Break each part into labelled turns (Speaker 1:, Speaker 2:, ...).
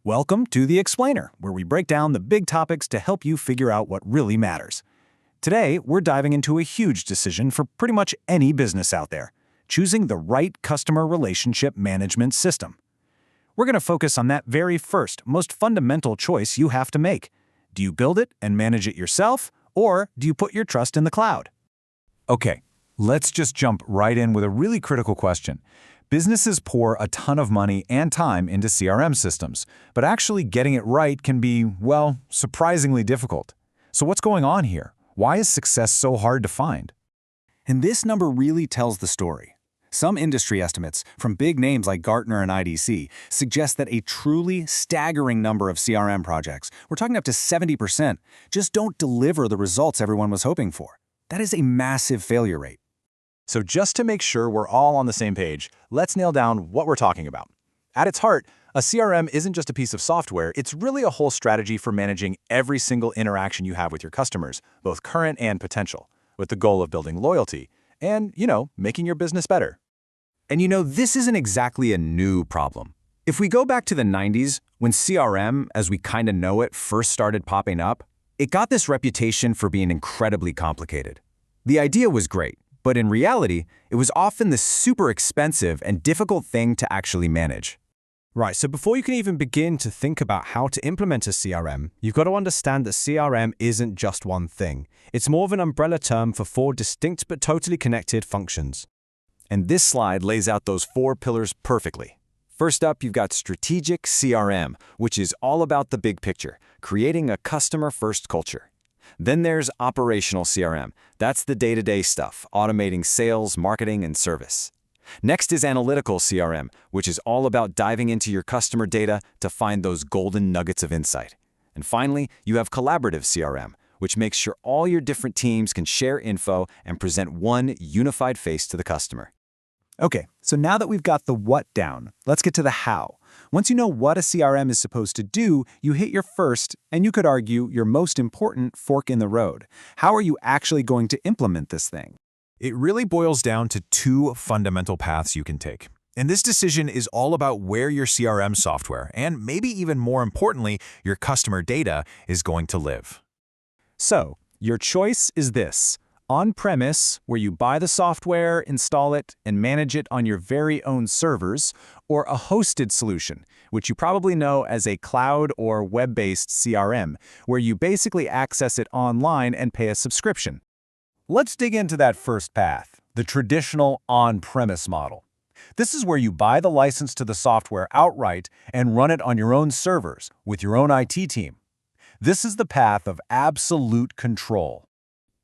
Speaker 1: Welcome to The Explainer, where we break down the big topics to help you figure out what really matters. Today, we're diving into a huge decision for pretty much any business out there: choosing the right customer relationship management system. We're going to focus on that very first, most fundamental choice you have to make. Do you build it and manage it yourself, or do you put your trust in the cloud? Okay, let's just jump right in with a really critical question. Businesses pour a ton of money and time into CRM systems, but actually getting it right can be, well, surprisingly difficult. So what's going on here? Why is success so hard to find? And this number really tells the story. Some industry estimates, from big names like Gartner and IDC, suggest that a truly staggering number of CRM projects, we're talking up to 70%, just don't deliver the results everyone was hoping for. That is a massive failure rate. So just to make sure we're all on the same page, let's nail down what we're talking about. At its heart, a CRM isn't just a piece of software, it's really a whole strategy for managing every single interaction you have with your customers, both current and potential, with the goal of building loyalty and, making your business better. And this isn't exactly a new problem. If we go back to the 90s, when CRM, as we kind of know it, first started popping up, it got this reputation for being incredibly complicated. The idea was great, but in reality, it was often the super expensive and difficult thing to actually manage.
Speaker 2: Right, so before you can even begin to think about how to implement a CRM, you've got to understand that CRM isn't just one thing. It's more of an umbrella term for four distinct but totally connected functions.
Speaker 1: And this slide lays out those four pillars perfectly. First up, you've got strategic CRM, which is all about the big picture, creating a customer-first culture. Then there's operational CRM. That's the day-to-day stuff, automating sales, marketing, and service. Next is analytical CRM, which is all about diving into your customer data to find those golden nuggets of insight. And finally, you have collaborative CRM, which makes sure all your different teams can share info and present one unified face to the customer. Okay, so now that we've got the what down, let's get to the how. Once you know what a CRM is supposed to do, you hit your first, and you could argue your most important, fork in the road. How are you actually going to implement this thing?
Speaker 3: It really boils down to two fundamental paths you can take. And this decision is all about where your CRM software, and maybe even more importantly, your customer data, is going to live.
Speaker 1: So, your choice is this: on-premise, where you buy the software, install it, and manage it on your very own servers, or a hosted solution, which you probably know as a cloud or web-based CRM, where you basically access it online and pay a subscription. Let's dig into that first path, the traditional on-premise model. This is where you buy the license to the software outright and run it on your own servers with your own IT team. This is the path of absolute control.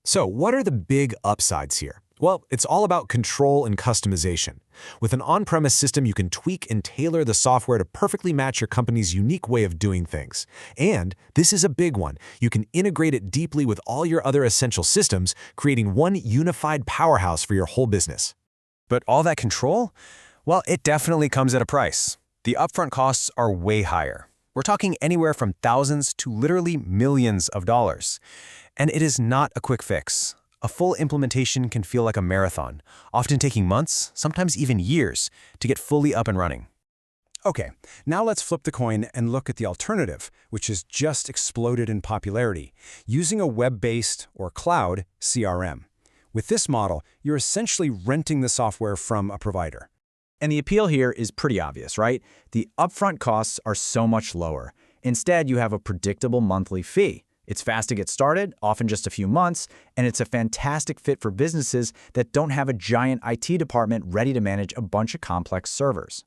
Speaker 3: So what are the big upsides here? Well, it's all about control and customization. With an on-premise system, you can tweak and tailor the software to perfectly match your company's unique way of doing things. And this is a big one. You can integrate it deeply with all your other essential systems, creating one unified powerhouse for your whole business.
Speaker 2: But all that control? Well, it definitely comes at a price. The upfront costs are way higher. We're talking anywhere from thousands to literally millions of dollars. And it is not a quick fix. A full implementation can feel like a marathon, often taking months, sometimes even years, to get fully up and running. Okay, now let's flip the coin and look at the alternative, which has just exploded in popularity, using a web-based or cloud CRM. With this model, you're essentially renting the software from a provider.
Speaker 4: And the appeal here is pretty obvious, right? The upfront costs are so much lower. Instead, you have a predictable monthly fee. It's fast to get started, often just a few months, and it's a fantastic fit for businesses that don't have a giant IT department ready to manage a bunch of complex servers.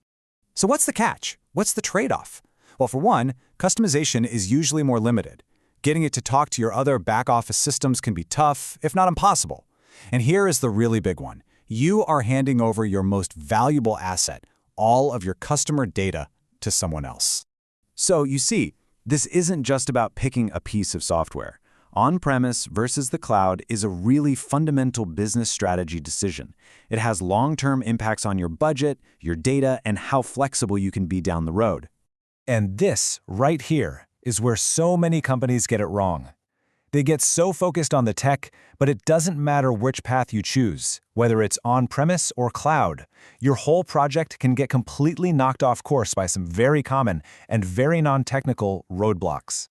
Speaker 1: So what's the catch? What's the trade-off? Well, for one, customization is usually more limited. Getting it to talk to your other back-office systems can be tough, if not impossible. And here is the really big one. You are handing over your most valuable asset, all of your customer data, to someone else. So you see, this isn't just about picking a piece of software. On-premise versus the cloud is a really fundamental business strategy decision. It has long-term impacts on your budget, your data, and how flexible you can be down the road. And this, right here, is where so many companies get it wrong. They get so focused on the tech, but it doesn't matter which path you choose, whether it's on-premise or cloud. Your whole project can get completely knocked off course by some very common and very non-technical roadblocks.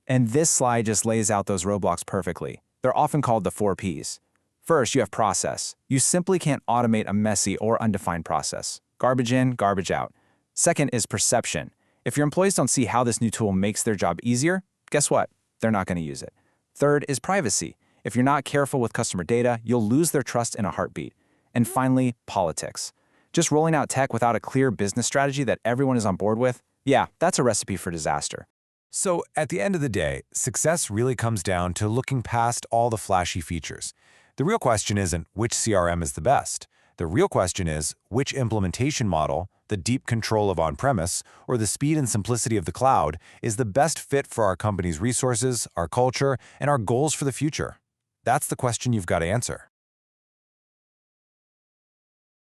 Speaker 1: And this slide just lays out those roadblocks perfectly. They're often called the 4 Ps. First, you have process. You simply can't automate a messy or undefined process. Garbage in, garbage out. Second is perception. If your employees don't see how this new tool makes their job easier, guess what? They're not going to use it. Third is privacy. If you're not careful with customer data, you'll lose their trust in a heartbeat. And finally, politics. Just rolling out tech without a clear business strategy that everyone is on board with, yeah, that's a recipe for disaster.
Speaker 3: So, at the end of the day, success really comes down to looking past all the flashy features. The real question isn't which CRM is the best. The real question is which implementation model, the deep control of on-premise, or the speed and simplicity of the cloud is the best fit for our company's resources, our culture, and our goals for the future. That's the question you've got to answer.